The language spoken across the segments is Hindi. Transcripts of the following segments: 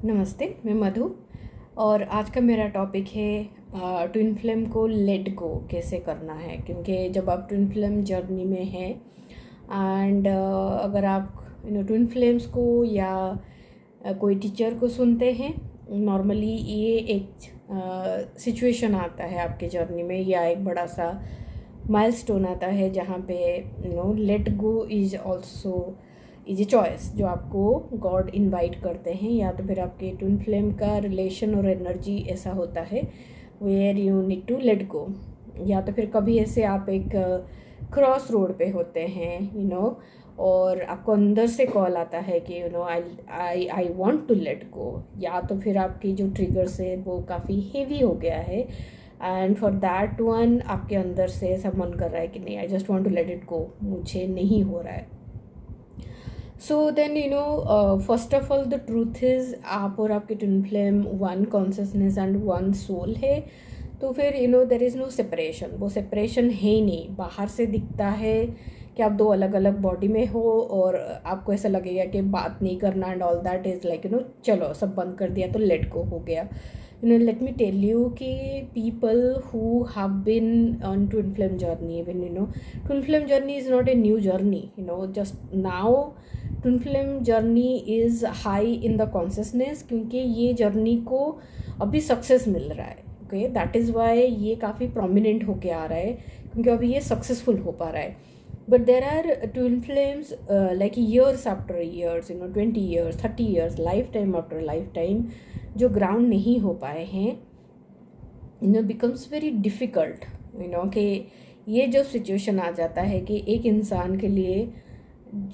नमस्ते, मैं मधु। और आज का मेरा टॉपिक है ट्विन फ्लेम को लेट गो कैसे करना है। क्योंकि जब आप ट्विन फ्लेम जर्नी में हैं एंड अगर आप ट्विन फ्लेम्स को या कोई टीचर को सुनते हैं, नॉर्मली ये एक सिचुएशन आता है आपके जर्नी में या एक बड़ा सा माइलस्टोन आता है जहाँ पे let go is also is a choice जो आपको गॉड इनवाइट करते हैं। या तो फिर आपके ट्विन फ्लेम का रिलेशन और एनर्जी ऐसा होता है where you need to let go. या तो फिर कभी ऐसे आप एक क्रॉस रोड पे होते हैं और आपको अंदर से कॉल आता है कि I want to let go. या तो फिर आपकी जो ट्रिगर्स है वो काफ़ी हेवी हो गया है एंड फॉर दैट वन आपके अंदर से ऐसा मन कर रहा है कि नहीं, I just want to let it go, मुझे नहीं हो रहा है। So then first of all the truth is आप और आपके twin flame one consciousness and one soul है। तो फिर देर इज़ नो सेपरेशन, वो सेपरेशन है ही नहीं। बाहर से दिखता है कि आप दो अलग अलग बॉडी में हो और आपको ऐसा लगेगा कि बात नहीं करना and all that is like चलो सब बंद कर दिया तो लेट गो हो गया। Let me tell you कि people who have been on twin flame journey, even twin flame journey is not a new journey, just now twin flame journey is high in the consciousness क्योंकि ये जर्नी को अभी सक्सेस मिल रहा है। ओके, दैट इज़ वाई ये काफ़ी प्रोमिनेंट होके आ रहा है क्योंकि अभी ये सक्सेसफुल हो पा रहा है। But there are twin flames like years after years, 20 years, 30 years, lifetime after lifetime जो ग्राउंड नहीं हो पाए हैं, बिकम्स वेरी डिफ़िकल्ट कि ये जो सिचुएशन आ जाता है कि एक इंसान के लिए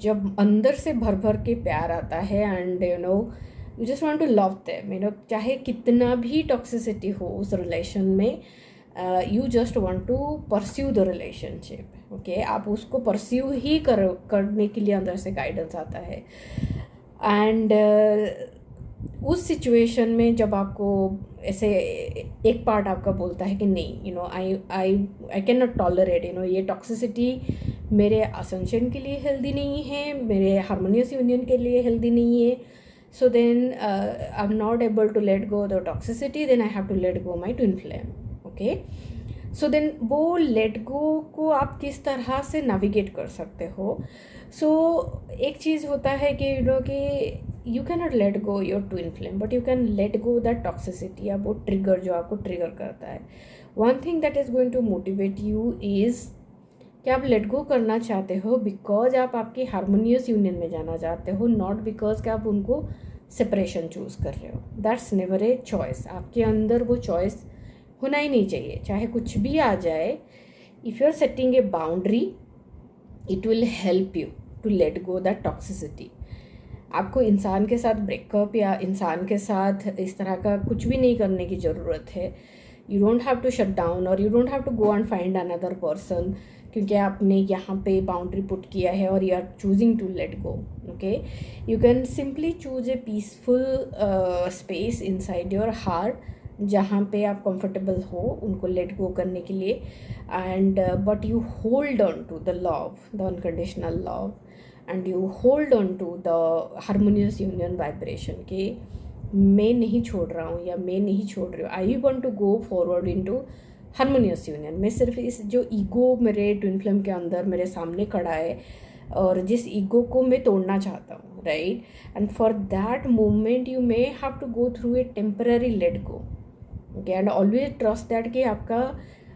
जब अंदर से भर भर के प्यार आता है and you just want to love them, चाहे कितना भी टॉक्सिसिटी हो उस रिलेशन में, you just want to pursue the relationship. Okay, आप उसको परस्यू ही करने के लिए अंदर से गाइडेंस आता है। एंड उस सिचुएशन में जब आपको ऐसे एक पार्ट आपका बोलता है कि नहीं, आई कैन नॉट टॉलरेट, ये टॉक्सिसिटी मेरे असेंशन के लिए हेल्दी नहीं है, मेरे हार्मोनियस यूनियन के लिए हेल्दी नहीं है। So then I am not able to let go the toxicity, then I have to let go my twin flame. Okay, so then वो लेट गो को आप किस तरह से नेविगेट कर सकते हो। सो एक चीज़ होता है कि you can not let go your twin flame but you can let go that toxicity या वो ट्रिगर जो आपको ट्रिगर करता है। One thing that is going to motivate you is कि आप लेट गो करना चाहते हो बिकॉज आप आपकी हार्मोनियस यूनियन में जाना चाहते हो, नॉट बिकॉज कि आप उनको सेपरेशन चूज़ कर रहे हो। That's never a choice. आपके अंदर वो चॉइस होना ही नहीं चाहिए, चाहे कुछ भी आ जाए। If you are setting a boundary it will help you to let go that toxicity. आपको इंसान के साथ ब्रेकअप या इंसान के साथ इस तरह का कुछ भी नहीं करने की ज़रूरत है। You don't have to shut down और you don't have to go and find another person क्योंकि आपने यहाँ पे बाउंड्री पुट किया है और you are choosing to let go. Okay, you can simply choose a peaceful space inside your heart जहाँ पे आप कंफर्टेबल हो उनको लेट गो करने के लिए। And but you hold on to the love, the unconditional love, and you hold on to the harmonious union vibration के मैं नहीं छोड़ रहा हूँ या मैं नहीं छोड़ रही हूँ। I want to go forward into harmonious union. मैं सिर्फ इस जो ईगो मेरे ट्विन फ्लेम के अंदर मेरे सामने खड़ा है और जिस ईगो को मैं तोड़ना चाहता हूँ, right. And for that moment you may have to go through a temporary let go. Okay, and always trust that कि आपका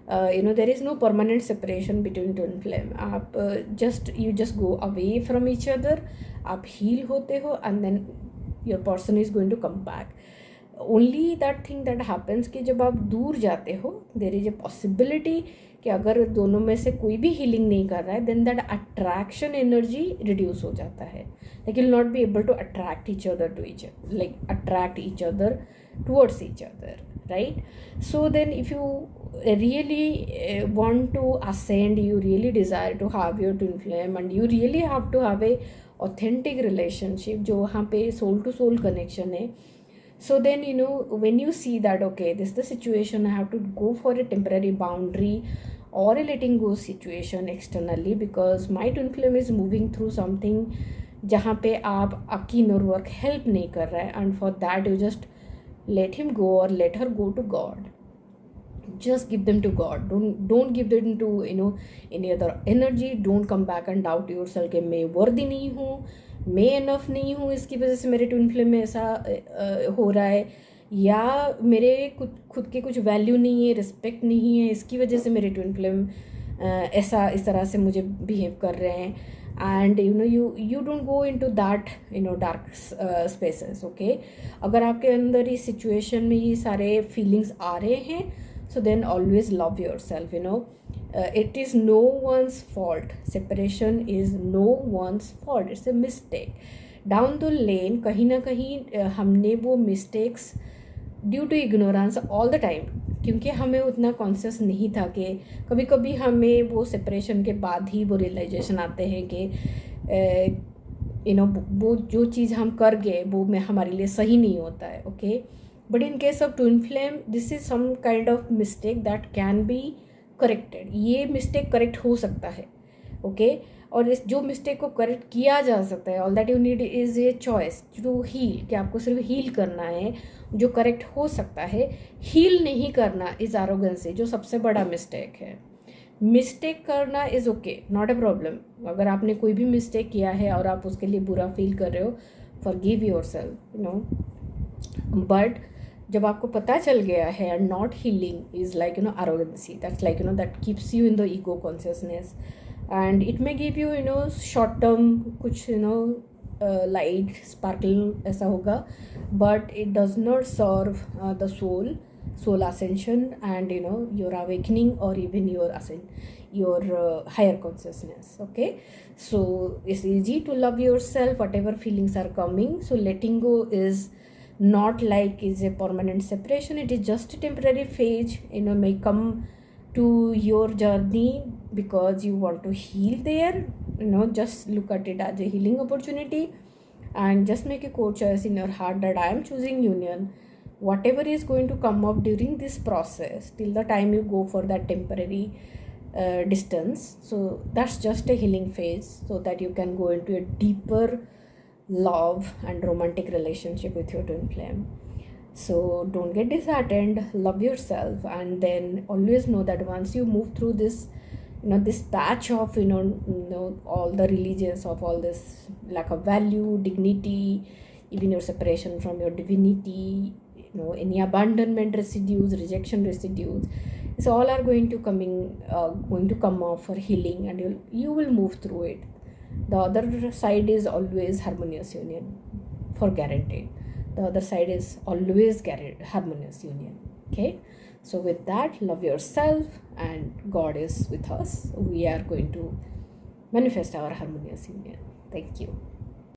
there is no permanent separation between twin flame. आप you just go away from each other, आप हील होते हो and then your person is going to come back. Only that thing that happens कि जब आप दूर जाते हो देर इज़ ए पॉसिबिलिटी कि अगर दोनों में से कोई भी हीलिंग नहीं कर रहा है then that attraction energy reduce हो जाता है। Like will not be able to attract each other to each, like attract each other towards each other, right? So then if you really want to ascend, you really desire to have your twin flame and you really have to have a authentic relationship जो वहाँ पे soul to soul connection है। So then when you see that okay, this is the situation, I have to go for a temporary boundary or a letting go situation externally because my twin flame is moving through something जहाँ पे आप आपकी इनर वर्क हेल्प नहीं कर रहा है, and for that you just let him go or let her go to God. Just give them to God. Don't give them to any other energy. Don't come back and doubt yourself कि मैं वर्दी नहीं हूँ, मैं इनफ नहीं हूँ, इसकी वजह से मेरे ट्विन फ्लेम में ऐसा हो रहा है, या मेरे खुद के कुछ वैल्यू नहीं है, रिस्पेक्ट नहीं है, इसकी वजह से मेरे ट्विन फ्लेम ऐसा इस तरह से मुझे बिहेव कर रहे हैं. And you don't go into that dark spaces. Okay, अगर आपके अंदर इस सिचुएशन में ये सारे फीलिंग्स आ रहे हैं, so then always love yourself. It is no one's fault. Separation is no one's fault. It's a mistake. Down the lane कहीं ना कहीं हमने वो mistakes due to ignorance all the time, क्योंकि हमें उतना कॉन्शियस नहीं था कि कभी कभी हमें वो सेपरेशन के बाद ही वो रियलाइजेशन आते हैं कि वो जो चीज़ हम कर गए वो में हमारे लिए सही नहीं होता है. Okay, but in case of twin flame this is some kind of mistake that can be corrected. ये मिस्टेक करेक्ट हो सकता है. ओके, और इस जो मिस्टेक को करेक्ट किया जा सकता है, all that you need is a choice to heal, कि आपको सिर्फ हील करना है. जो करेक्ट हो सकता है, हील नहीं करना इज़ एरोगेंसी, जो सबसे बड़ा मिस्टेक है. मिस्टेक करना is okay, not a problem. अगर आपने कोई भी मिस्टेक किया है और आप उसके लिए बुरा फील कर रहे हो, फॉरगिव योरसेल्फ. बट जब आपको पता चल गया है, not healing is like arrogancy. That's like that keeps you in the ego consciousness, and it may give you short term कुछ लाइट स्पार्कल ऐसा होगा, but it does not serve the soul ascension and your awakening or even your higher consciousness. Okay, so it's easy to love yourself whatever feelings are coming. So letting go is not like is a permanent separation. It is just a temporary phase, may come to your journey because you want to heal there. Just look at it as a healing opportunity, and just make a core choice in your heart that I am choosing union. Whatever is going to come up during this process, till the time you go for that temporary distance, so that's just a healing phase, so that you can go into a deeper love and romantic relationship with your twin flame. So don't get disheartened, love yourself, and then always know that once you move through this this patch of all the religions of all this lack of value, dignity, even your separation from your divinity, any abandonment residues, rejection residues, so all are going to come off for healing, and you will move through it. The other side is always harmonious union, for guaranteed. The other side is always harmonious union. Okay, so with that, love yourself, and God is with us. We are going to manifest our harmonious union. Thank you.